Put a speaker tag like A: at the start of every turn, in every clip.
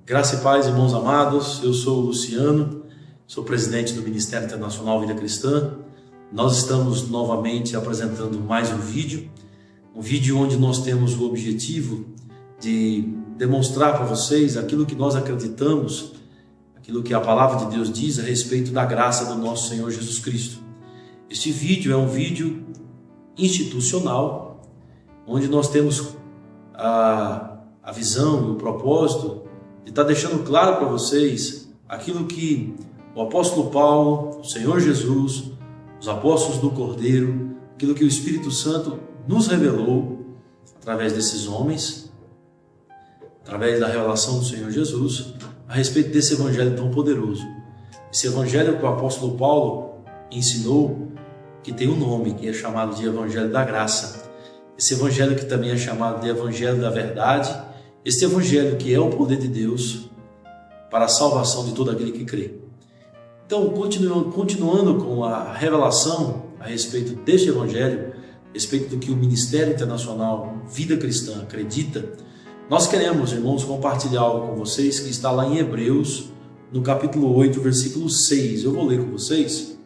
A: Graça e paz, irmãos amados. Eu sou o Luciano, sou presidente do Ministério Internacional Vida Cristã. Nós estamos novamente apresentando mais um vídeo onde nós temos o objetivo de demonstrar para vocês aquilo que nós acreditamos, aquilo que a palavra de Deus diz a respeito da graça do nosso Senhor Jesus Cristo. Este vídeo é um vídeo institucional, onde nós temos a visão e o propósito de estar deixando claro para vocês aquilo que o apóstolo Paulo, o Senhor Jesus, os apóstolos do Cordeiro, aquilo que o Espírito Santo nos revelou através desses homens, através da revelação do Senhor Jesus, a respeito desse evangelho tão poderoso. Esse evangelho que o apóstolo Paulo ensinou, que tem um nome, que é chamado de Evangelho da Graça. Esse evangelho que também é chamado de Evangelho da Verdade. Este evangelho que é o poder de Deus para a salvação de todo aquele que crê. Então, continuando com a revelação a respeito deste evangelho, a respeito do que o Ministério Internacional Vida Cristã acredita, nós queremos, irmãos, compartilhar algo com vocês que está lá em Hebreus, no capítulo 8, versículo 6. Eu vou ler com vocês.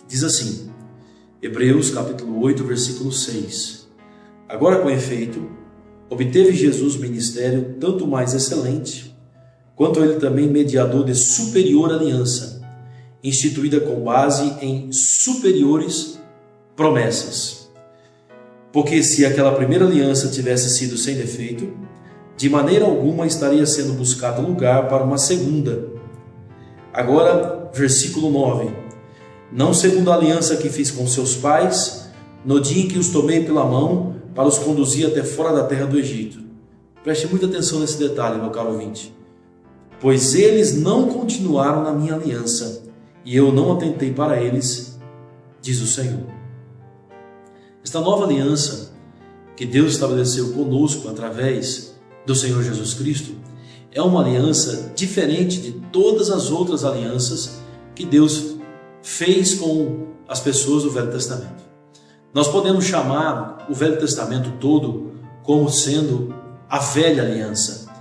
A: Diz assim, Hebreus capítulo 8, versículo 6. Agora, com efeito, obteve Jesus ministério tanto mais excelente, quanto ele também mediador de superior aliança, instituída com base em superiores promessas. Porque se aquela primeira aliança tivesse sido sem defeito, de maneira alguma estaria sendo buscado lugar para uma segunda. Agora, versículo 9. Não segundo a aliança que fiz com seus pais, no dia em que os tomei pela mão, para os conduzir até fora da terra do Egito. Preste muita atenção nesse detalhe, meu caro ouvinte. Pois eles não continuaram na minha aliança, e eu não atentei para eles, diz o Senhor. Esta nova aliança que Deus estabeleceu conosco através do Senhor Jesus Cristo é uma aliança diferente de todas as outras alianças que Deus fez com as pessoas do Velho Testamento. Nós podemos chamar o Velho Testamento todo como sendo a velha aliança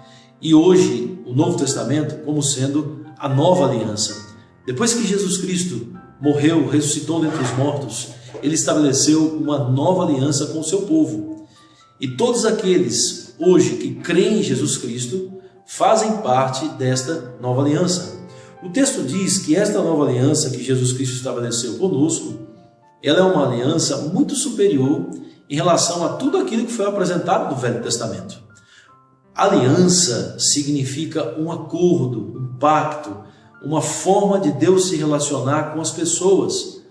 A: e hoje o Novo Testamento como sendo a nova aliança. Depois que Jesus Cristo morreu, ressuscitou dentre os mortos, ele estabeleceu uma nova aliança com o seu povo. E todos aqueles hoje que creem em Jesus Cristo fazem parte desta nova aliança. O texto diz que esta nova aliança que Jesus Cristo estabeleceu conosco, ela é uma aliança muito superior em relação a tudo aquilo que foi apresentado no Velho Testamento. Aliança significa um acordo, um pacto, uma forma de Deus se relacionar com as pessoas.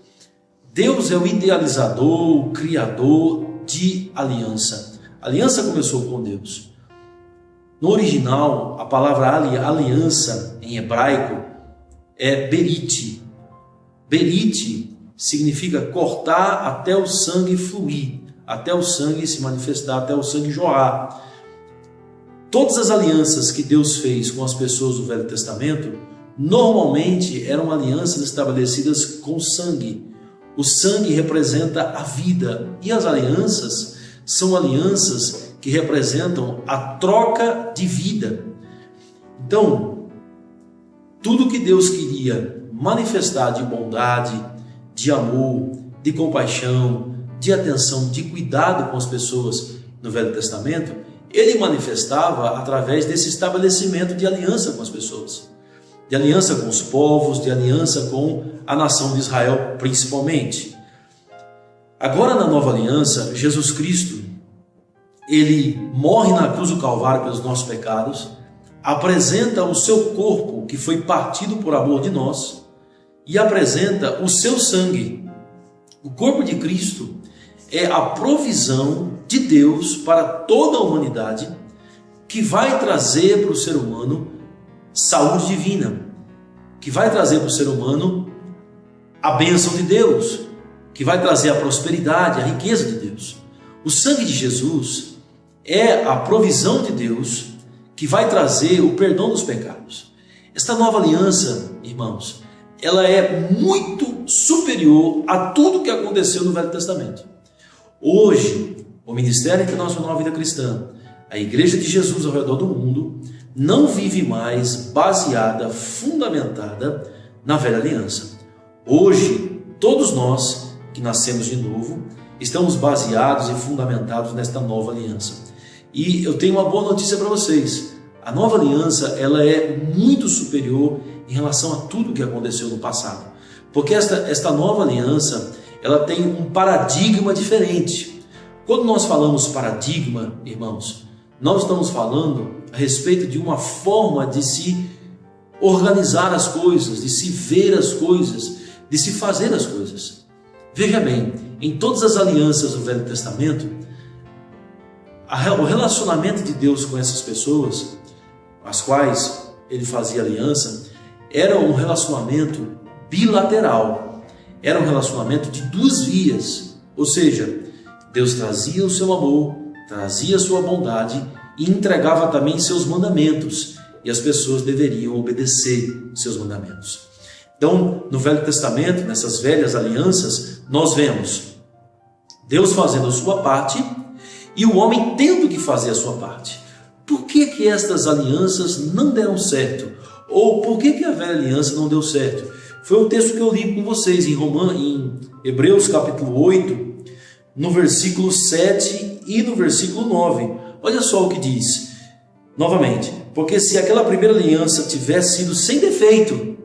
A: Deus é o idealizador, o criador de aliança. A aliança começou com Deus. No original, a palavra aliança em hebraico é berit. Berit significa cortar até o sangue fluir, até o sangue se manifestar, até o sangue jorrar. Todas as alianças que Deus fez com as pessoas do Velho Testamento, normalmente eram alianças estabelecidas com sangue. O sangue representa a vida e as alianças são alianças que representam a troca de vida. Então, tudo que Deus queria manifestar de bondade, de amor, de compaixão, de atenção, de cuidado com as pessoas no Velho Testamento, ele manifestava através desse estabelecimento de aliança com as pessoas, de aliança com os povos, de aliança com a nação de Israel principalmente. Agora na nova aliança, Jesus Cristo, ele morre na cruz do Calvário pelos nossos pecados, apresenta o seu corpo que foi partido por amor de nós, e apresenta o seu sangue. O corpo de Cristo é a provisão de Deus para toda a humanidade, que vai trazer para o ser humano saúde divina, que vai trazer para o ser humano a bênção de Deus, que vai trazer a prosperidade, a riqueza de Deus. O sangue de Jesus é a provisão de Deus que vai trazer o perdão dos pecados. Esta nova aliança, irmãos, ela é muito superior a tudo que aconteceu no Velho Testamento. Hoje, o Ministério Internacional Vida Cristã, a igreja de Jesus ao redor do mundo não vive mais baseada, fundamentada na velha aliança. Hoje, todos nós que nascemos de novo, estamos baseados e fundamentados nesta nova aliança. E eu tenho uma boa notícia para vocês. A nova aliança, ela é muito superior em relação a tudo que aconteceu no passado. Porque esta nova aliança, ela tem um paradigma diferente. Quando nós falamos paradigma, irmãos, nós estamos falando a respeito de uma forma de se organizar as coisas, de se ver as coisas, de se fazer as coisas. Veja bem, em todas as alianças do Velho Testamento, o relacionamento de Deus com essas pessoas, as quais ele fazia aliança, era um relacionamento bilateral, era um relacionamento de duas vias, ou seja, Deus trazia o seu amor, trazia a sua bondade e entregava também seus mandamentos, e as pessoas deveriam obedecer seus mandamentos. Então, no Velho Testamento, nessas velhas alianças, nós vemos Deus fazendo a sua parte e o homem tendo que fazer a sua parte. Por que estas alianças não deram certo? Ou por que a velha aliança não deu certo? Foi um texto que eu li com vocês em Hebreus capítulo 8, no versículo 7 e no versículo 9. Olha só o que diz, novamente: porque se aquela primeira aliança tivesse sido sem defeito,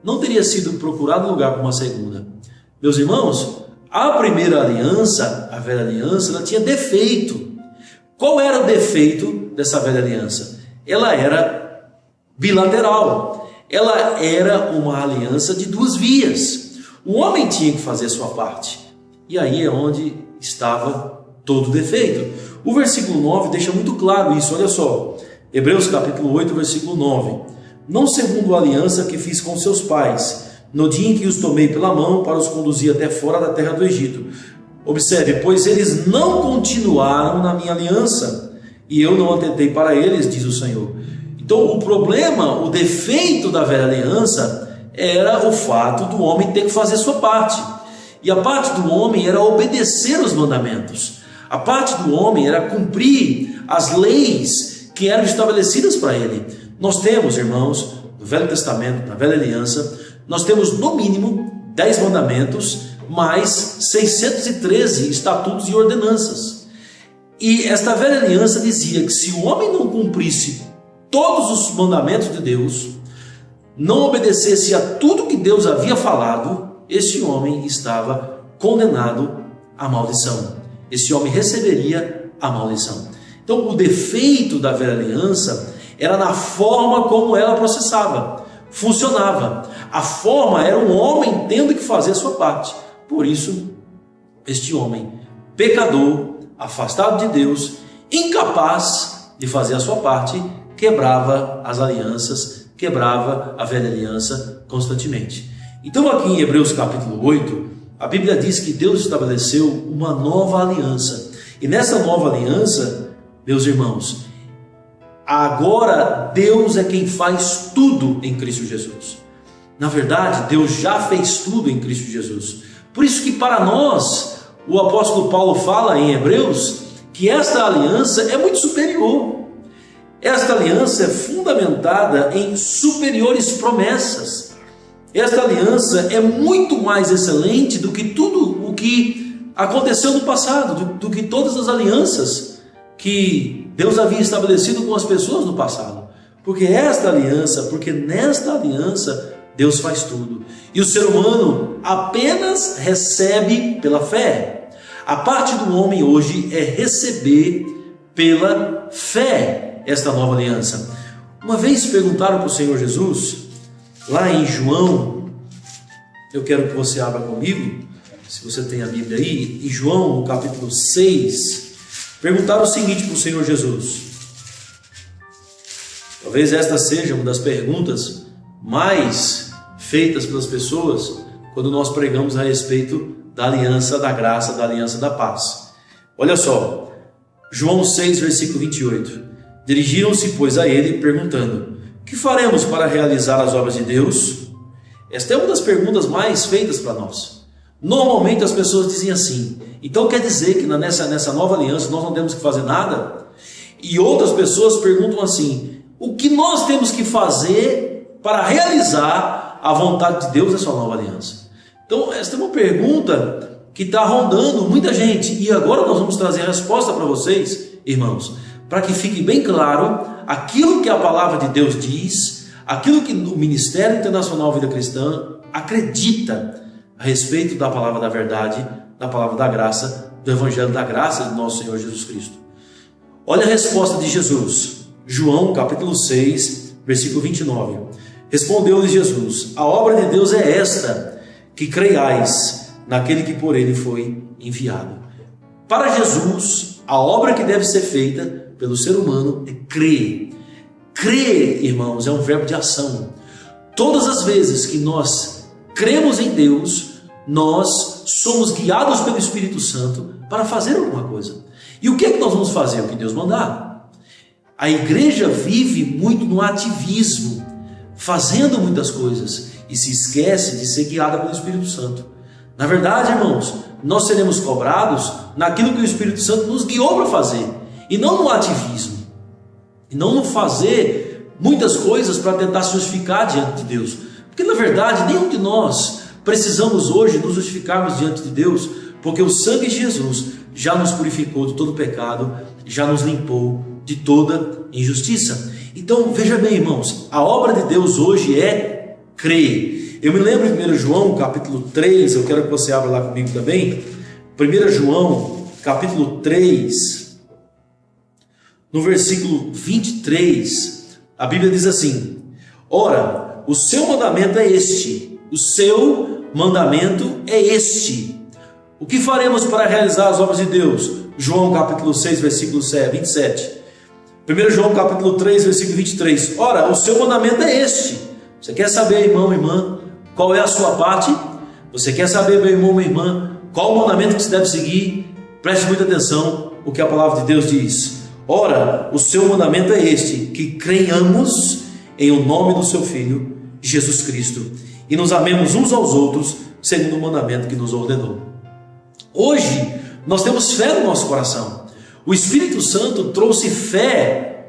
A: não teria sido procurado lugar para uma segunda. Meus irmãos, a primeira aliança, a velha aliança, ela tinha defeito. Qual era o defeito dessa velha aliança? Ela era bilateral. Ela era uma aliança de duas vias. O homem tinha que fazer a sua parte. E aí é onde estava todo o defeito. O versículo 9 deixa muito claro isso, olha só. Hebreus capítulo 8, versículo 9. Não segundo a aliança que fiz com seus pais, no dia em que os tomei pela mão para os conduzir até fora da terra do Egito. Observe, pois eles não continuaram na minha aliança, e eu não atentei para eles, diz o Senhor. Então o problema, o defeito da velha aliança era o fato do homem ter que fazer sua parte. E a parte do homem era obedecer os mandamentos. A parte do homem era cumprir as leis que eram estabelecidas para ele. Nós temos, irmãos, no Velho Testamento, na Velha Aliança, nós temos no mínimo 10 mandamentos, mais 613 estatutos e ordenanças. E esta Velha Aliança dizia que se o homem não cumprisse todos os mandamentos de Deus, não obedecesse a tudo que Deus havia falado, esse homem estava condenado à maldição. Esse homem receberia a maldição. Então o defeito da Velha Aliança era na forma como ela processava, funcionava. A forma era um homem tendo que fazer a sua parte. Por isso, este homem, pecador, afastado de Deus, incapaz de fazer a sua parte, quebrava as alianças, quebrava a velha aliança constantemente. Então aqui em Hebreus capítulo 8, a Bíblia diz que Deus estabeleceu uma nova aliança. E nessa nova aliança, meus irmãos, agora Deus é quem faz tudo em Cristo Jesus. Na verdade, Deus já fez tudo em Cristo Jesus. Por isso que para nós, o apóstolo Paulo fala em Hebreus, que esta aliança é muito superior. Esta aliança é fundamentada em superiores promessas. Esta aliança é muito mais excelente do que tudo o que aconteceu no passado, do que todas as alianças que Deus havia estabelecido com as pessoas no passado. Porque nesta aliança Deus faz tudo. E o ser humano apenas recebe pela fé. A parte do homem hoje é receber pela fé esta nova aliança. Uma vez perguntaram para o Senhor Jesus, lá em João, eu quero que você abra comigo, se você tem a Bíblia aí, em João, no capítulo 6, perguntaram o seguinte para o Senhor Jesus. Talvez esta seja uma das perguntas mais feitas pelas pessoas quando nós pregamos a respeito da aliança da graça, da aliança da paz. Olha só, João 6, versículo 28. Dirigiram-se, pois, a ele, perguntando: que faremos para realizar as obras de Deus? Esta é uma das perguntas mais feitas para nós. Normalmente as pessoas dizem assim: então quer dizer que nessa nova aliança nós não temos que fazer nada? E outras pessoas perguntam assim: o que nós temos que fazer para realizar a vontade de Deus nessa nova aliança? Então, essa é uma pergunta que está rondando muita gente. E agora nós vamos trazer a resposta para vocês, irmãos, para que fique bem claro aquilo que a palavra de Deus diz, aquilo que o Ministério Internacional Vida Cristã acredita a respeito da palavra da verdade, da palavra da graça, do Evangelho da graça de nosso Senhor Jesus Cristo. Olha a resposta de Jesus, João capítulo 6, versículo 29. Respondeu-lhes Jesus: a obra de Deus é esta, que creiais naquele que por ele foi enviado. Para Jesus, a obra que deve ser feita pelo ser humano é crer. Crer, irmãos, é um verbo de ação. Todas as vezes que nós cremos em Deus, nós somos guiados pelo Espírito Santo para fazer alguma coisa. E o que é que nós vamos fazer? O que Deus mandar. A igreja vive muito no ativismo, fazendo muitas coisas, e se esquece de ser guiada pelo Espírito Santo. Na verdade, irmãos, nós seremos cobrados naquilo que o Espírito Santo nos guiou para fazer, e não no ativismo, e não no fazer muitas coisas para tentar se justificar diante de Deus. Porque na verdade, nenhum de nós precisamos hoje nos justificarmos diante de Deus, porque o sangue de Jesus já nos purificou de todo pecado, já nos limpou de toda injustiça. Então veja bem, irmãos, a obra de Deus hoje é crer. Eu me lembro de 1 João capítulo 3, eu quero que você abra lá comigo também. 1 João capítulo 3, no versículo 23, a Bíblia diz assim: ora, o seu mandamento é este, o seu mandamento é este. O que faremos para realizar as obras de Deus? João capítulo 6, versículo 27. 1 João capítulo 3, versículo 23. Ora, o seu mandamento é este. Você quer saber, irmão, irmã, qual é a sua parte? Você quer saber, meu irmão, minha irmã, qual o mandamento que se deve seguir? Preste muita atenção o que a palavra de Deus diz. Ora, o seu mandamento é este, que creiamos em o nome do seu Filho, Jesus Cristo, e nos amemos uns aos outros, segundo o mandamento que nos ordenou. Hoje, nós temos fé no nosso coração. O Espírito Santo trouxe fé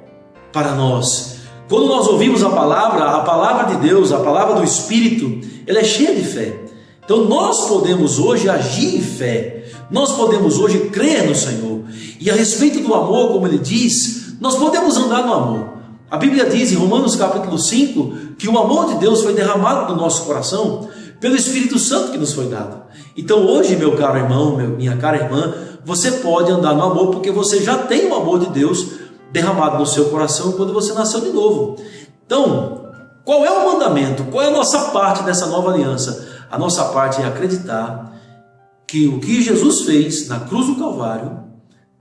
A: para nós. Quando nós ouvimos a palavra de Deus, a palavra do Espírito, ela é cheia de fé. Então nós podemos hoje agir em fé. Nós podemos hoje crer no Senhor. E a respeito do amor, como ele diz, nós podemos andar no amor. A Bíblia diz em Romanos capítulo 5, que o amor de Deus foi derramado no nosso coração pelo Espírito Santo que nos foi dado. Então hoje, meu caro irmão, minha cara irmã, você pode andar no amor, porque você já tem o amor de Deus derramado no seu coração quando você nasceu de novo. Então, qual é o mandamento? Qual é a nossa parte dessa nova aliança? A nossa parte é acreditar que o que Jesus fez na cruz do Calvário,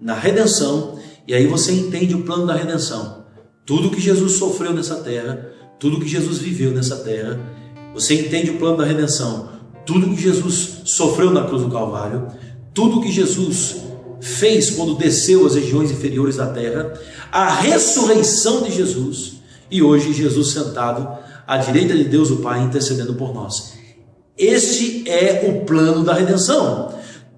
A: na redenção, e aí você entende o plano da redenção. Tudo que Jesus sofreu nessa terra, tudo que Jesus viveu nessa terra, você entende o plano da redenção. Tudo que Jesus sofreu na cruz do Calvário, tudo que Jesus fez quando desceu às regiões inferiores da terra, a ressurreição de Jesus, e hoje Jesus sentado à direita de Deus o Pai intercedendo por nós. Este é o plano da redenção.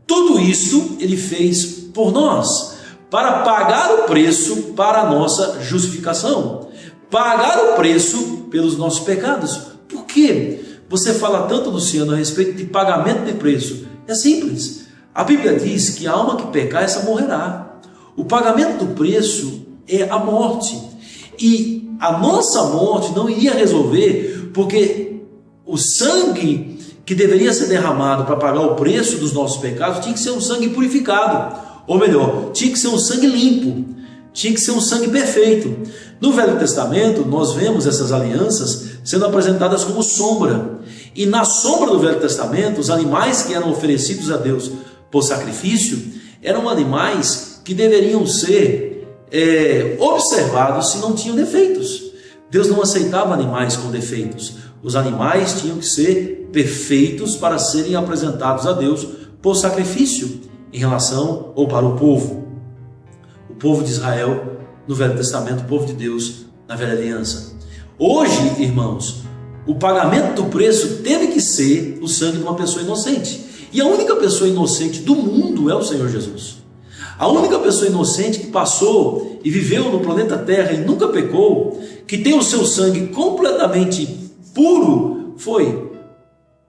A: Tudo isso ele fez por nós, para pagar o preço para a nossa justificação, pagar o preço pelos nossos pecados. Por quê? Você fala tanto, Luciano, a respeito de pagamento de preço. É simples. A Bíblia diz que a alma que pecar, essa morrerá. O pagamento do preço é a morte. E a nossa morte não iria resolver, porque o sangue que deveria ser derramado para pagar o preço dos nossos pecados tinha que ser um sangue purificado. Ou melhor, tinha que ser um sangue limpo. Tinha que ser um sangue perfeito. No Velho Testamento, nós vemos essas alianças sendo apresentadas como sombra. E na sombra do Velho Testamento, os animais que eram oferecidos a Deus por sacrifício eram animais que deveriam ser observados se não tinham defeitos. Deus não aceitava animais com defeitos. Os animais tinham que ser perfeitos para serem apresentados a Deus por sacrifício em relação ou para o povo. O povo de Israel no Velho Testamento, o povo de Deus na Velha Aliança. Hoje, irmãos, o pagamento do preço teve que ser o sangue de uma pessoa inocente. E a única pessoa inocente do mundo é o Senhor Jesus. A única pessoa inocente que passou e viveu no planeta Terra e nunca pecou, que tem o seu sangue completamente puro, foi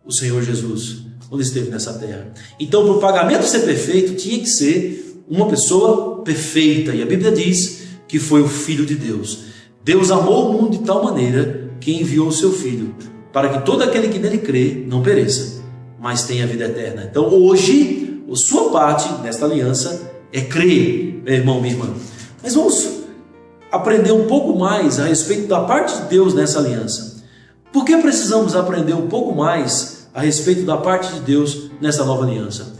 A: o Senhor Jesus, quando esteve nessa terra. Então, para o pagamento ser perfeito, tinha que ser uma pessoa perfeita. E a Bíblia diz que foi o Filho de Deus. Deus amou o mundo de tal maneira que enviou o seu Filho, para que todo aquele que nele crê não pereça, mas tenha a vida eterna. Então, hoje, a sua parte nesta aliança é crer, meu irmão, minha irmã. Mas vamos aprender um pouco mais a respeito da parte de Deus nessa aliança. Por que precisamos aprender um pouco mais a respeito da parte de Deus nessa nova aliança?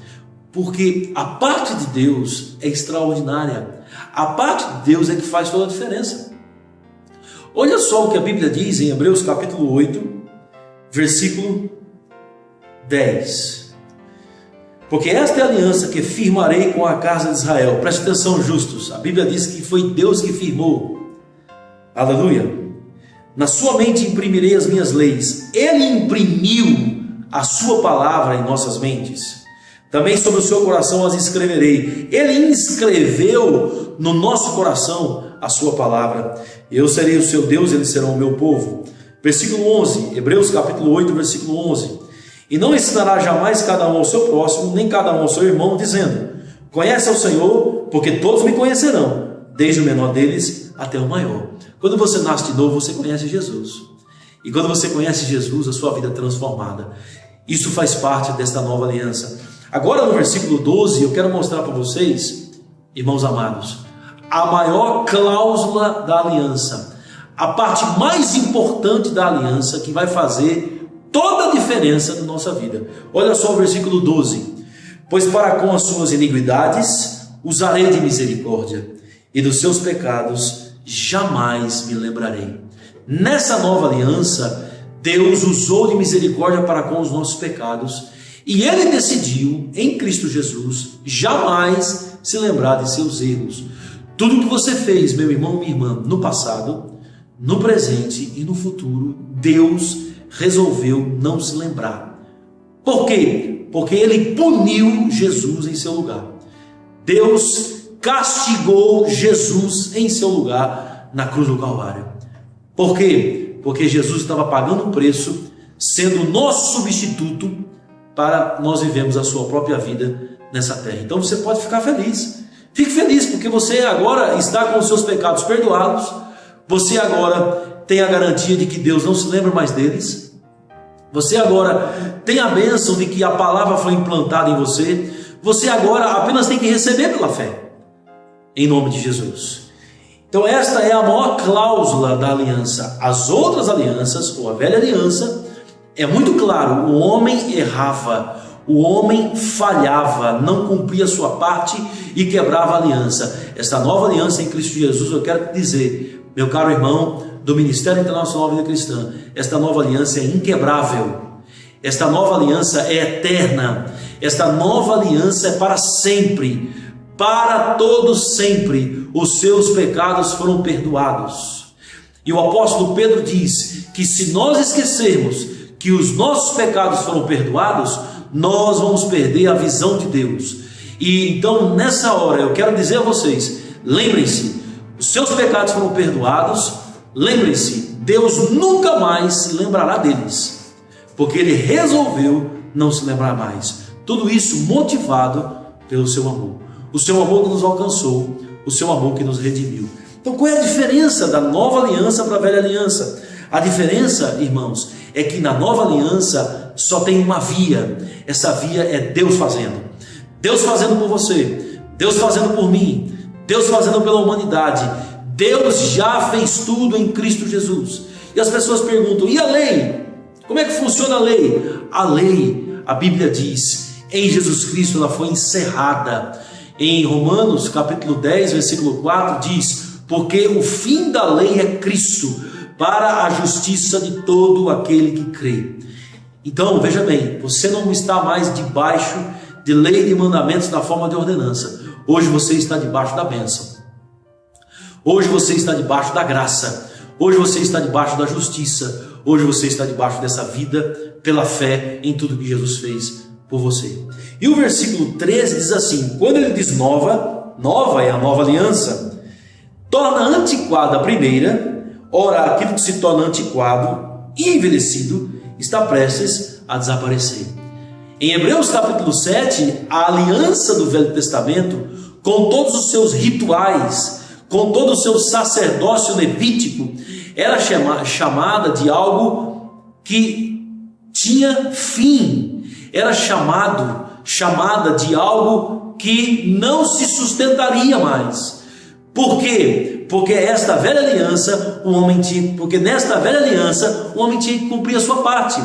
A: Porque a parte de Deus é extraordinária. A parte de Deus é que faz toda a diferença. Olha só o que a Bíblia diz em Hebreus capítulo 8, versículo 10. Porque esta é a aliança que firmarei com a casa de Israel. Preste atenção, justos. A Bíblia diz que foi Deus que firmou. Aleluia. Na sua mente imprimirei as minhas leis. Ele imprimiu a sua palavra em nossas mentes. Também sobre o seu coração as escreverei. Ele inscreveu no nosso coração a sua palavra. Eu serei o seu Deus, eles serão o meu povo. Versículo 11, Hebreus capítulo 8, versículo 11. E não ensinará jamais cada um ao seu próximo, nem cada um ao seu irmão, dizendo: conhece ao Senhor, porque todos me conhecerão, desde o menor deles até o maior. Quando você nasce de novo, você conhece Jesus. E quando você conhece Jesus, a sua vida é transformada. Isso faz parte desta nova aliança. Agora no versículo 12, eu quero mostrar para vocês, irmãos amados, a maior cláusula da aliança, a parte mais importante da aliança que vai fazer toda a diferença na nossa vida. Olha só o versículo 12. Pois para com as suas iniquidades usarei de misericórdia, e dos seus pecados jamais me lembrarei. Nessa nova aliança, Deus usou de misericórdia para com os nossos pecados, e Ele decidiu, em Cristo Jesus, jamais se lembrar de seus erros. Tudo que você fez, meu irmão, minha irmã, no passado, no presente e no futuro, Deus resolveu não se lembrar. Por quê? Porque Ele puniu Jesus em seu lugar. Deus castigou Jesus em seu lugar na cruz do Calvário. Por quê? Porque Jesus estava pagando um preço, sendo o nosso substituto, para nós vivemos a sua própria vida nessa terra. Então você pode ficar feliz. Fique feliz, porque você agora está com os seus pecados perdoados. Você agora tem a garantia de que Deus não se lembra mais deles. Você agora tem a bênção de que a palavra foi implantada em você. Você agora apenas tem que receber pela fé, em nome de Jesus. Então esta é a maior cláusula da aliança. As outras alianças, ou a velha aliança, é muito claro, o homem errava, o homem falhava, não cumpria a sua parte e quebrava a aliança. Esta nova aliança em Cristo Jesus, eu quero te dizer, meu caro irmão do Ministério Internacional Vida Cristã, esta nova aliança é inquebrável, esta nova aliança é eterna, esta nova aliança é para sempre, para todos sempre, os seus pecados foram perdoados. E o apóstolo Pedro diz que se nós esquecermos que os nossos pecados foram perdoados, nós vamos perder a visão de Deus. E então nessa hora eu quero dizer a vocês, lembrem-se, os seus pecados foram perdoados, lembrem-se, Deus nunca mais se lembrará deles, porque Ele resolveu não se lembrar mais. Tudo isso motivado pelo seu amor, o seu amor que nos alcançou, o seu amor que nos redimiu. Então qual é a diferença da nova aliança para a velha aliança? A diferença, irmãos, é que na nova aliança só tem uma via. Essa via é Deus fazendo. Deus fazendo por você, Deus fazendo por mim, Deus fazendo pela humanidade. Deus já fez tudo em Cristo Jesus. E as pessoas perguntam, e a lei? Como é que funciona a lei? A lei, a Bíblia diz, em Jesus Cristo ela foi encerrada. Em Romanos capítulo 10, versículo 4 diz, porque o fim da lei é Cristo, para a justiça de todo aquele que crê. Então, veja bem, você não está mais debaixo de lei e de mandamentos na forma de ordenança. Hoje você está debaixo da bênção. Hoje você está debaixo da graça. Hoje você está debaixo da justiça. Hoje você está debaixo dessa vida pela fé em tudo que Jesus fez por você. E o versículo 13 diz assim, quando ele diz nova, nova é a nova aliança, torna antiquada a primeira, ora aquilo que se torna antiquado e envelhecido está prestes a desaparecer. Em Hebreus capítulo 7, a aliança do Velho Testamento, com todos os seus rituais, com todo o seu sacerdócio levítico, era chamada de algo que tinha fim, era chamada de algo que não se sustentaria mais. Por quê? Porque nesta velha aliança o homem tinha que cumprir a sua parte.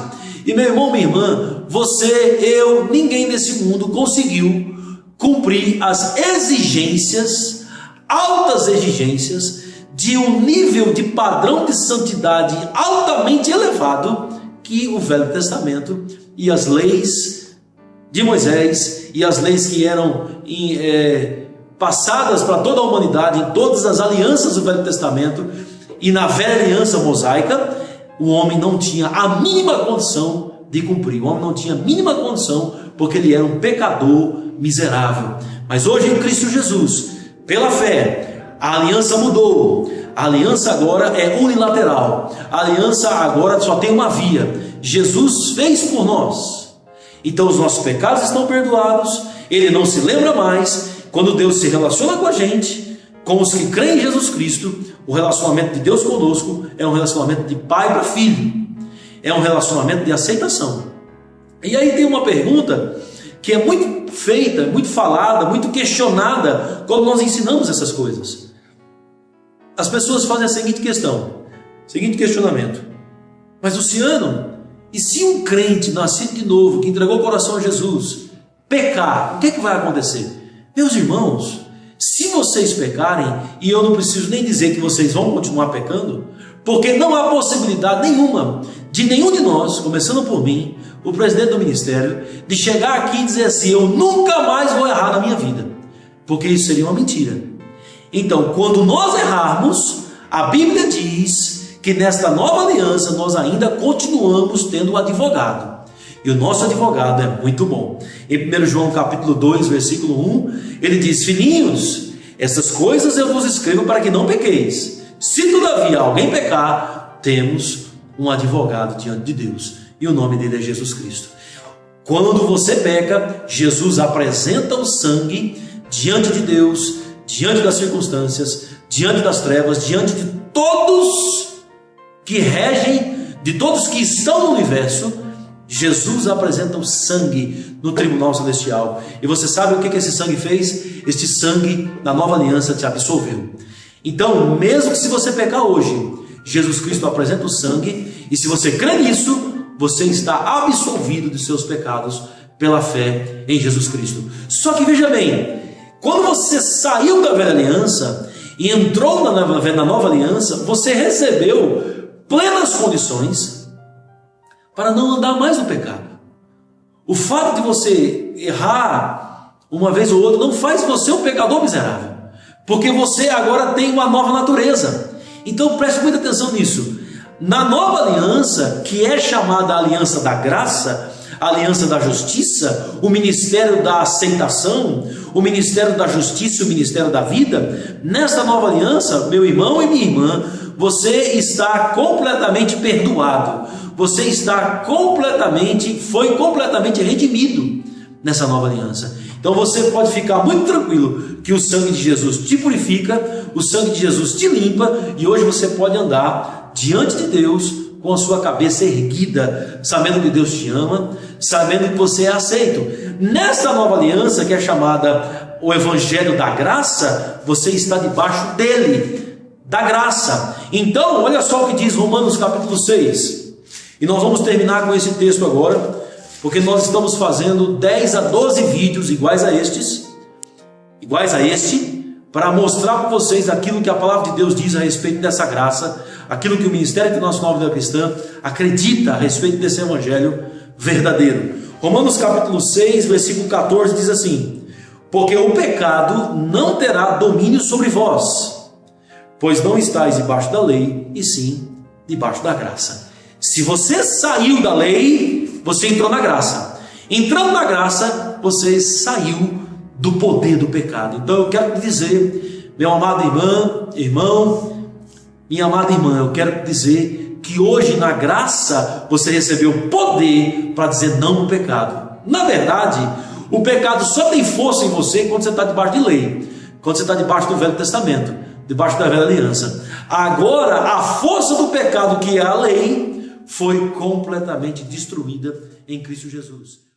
A: E meu irmão, minha irmã, você, eu, ninguém nesse mundo conseguiu cumprir as exigências, altas exigências, de um nível de padrão de santidade altamente elevado que o Velho Testamento e as leis de Moisés e as leis que eram passadas para toda a humanidade em todas as alianças do Velho Testamento e na velha aliança mosaica, o homem não tinha a mínima condição de cumprir. O homem não tinha a mínima condição porque ele era um pecador miserável. Mas hoje em Cristo Jesus, pela fé, a aliança mudou. A aliança agora é unilateral. A aliança agora só tem uma via. Jesus fez por nós. Então os nossos pecados estão perdoados. Ele não se lembra mais. Quando Deus se relaciona com a gente, com os que creem em Jesus Cristo, o relacionamento de Deus conosco é um relacionamento de pai para filho. É um relacionamento de aceitação. E aí tem uma pergunta que é muito feita, muito falada, muito questionada quando nós ensinamos essas coisas. As pessoas fazem a seguinte questionamento: mas Luciano, e se um crente nascido de novo, que entregou o coração a Jesus, pecar, o que é que vai acontecer? Meus irmãos, se vocês pecarem, e eu não preciso nem dizer que vocês vão continuar pecando, porque não há possibilidade nenhuma de nenhum de nós, começando por mim, o presidente do ministério, de chegar aqui e dizer assim: eu nunca mais vou errar na minha vida, porque isso seria uma mentira. Então, quando nós errarmos, a Bíblia diz que nesta nova aliança nós ainda continuamos tendo um advogado. E o nosso advogado é muito bom. Em 1 João capítulo 2, versículo 1, ele diz: filhinhos, essas coisas eu vos escrevo para que não pequeis. Se todavia alguém pecar, temos um advogado diante de Deus, e o nome dele é Jesus Cristo. Quando você peca, Jesus apresenta o sangue diante de Deus, diante das circunstâncias, diante das trevas, diante de todos que regem, de todos que estão no universo. Jesus apresenta o sangue no tribunal celestial. E você sabe o que esse sangue fez? Este sangue da nova aliança te absolveu. Então, mesmo que se você pecar hoje, Jesus Cristo apresenta o sangue, e se você crê nisso, você está absolvido de seus pecados pela fé em Jesus Cristo. Só que veja bem, quando você saiu da velha aliança e entrou na nova aliança, você recebeu plenas condições para não andar mais no pecado. O fato de você errar uma vez ou outra não faz você um pecador miserável, porque você agora tem uma nova natureza. Então preste muita atenção nisso. Na nova aliança, que é chamada aliança da graça, a aliança da justiça, o ministério da aceitação, o ministério da justiça e o ministério da vida, nesta nova aliança, meu irmão e minha irmã, você está completamente perdoado, você foi completamente redimido nessa nova aliança. Então você pode ficar muito tranquilo que o sangue de Jesus te purifica, o sangue de Jesus te limpa, e hoje você pode andar diante de Deus com a sua cabeça erguida, sabendo que Deus te ama, sabendo que você é aceito. Nesta nova aliança, que é chamada o Evangelho da Graça, você está debaixo dele, da graça. Então, olha só o que diz Romanos capítulo 6. E nós vamos terminar com esse texto agora, porque nós estamos fazendo 10 a 12 vídeos iguais a este, para mostrar para vocês aquilo que a palavra de Deus diz a respeito dessa graça, aquilo que o Ministério Internacional Vida Cristã acredita a respeito desse Evangelho verdadeiro. Romanos capítulo 6, versículo 14 diz assim: porque o pecado não terá domínio sobre vós, pois não estáis debaixo da lei, e sim debaixo da graça. Se você saiu da lei, você entrou na graça. Entrando na graça, você saiu do poder do pecado. Então eu quero te dizer, meu amado irmão, minha amada irmã, eu quero te dizer que hoje na graça você recebeu poder para dizer não no pecado. Na verdade, o pecado só tem força em você quando você está debaixo de lei, quando você está debaixo do Velho Testamento, debaixo da velha aliança. Agora a força do pecado, que é a lei, foi completamente destruída em Cristo Jesus.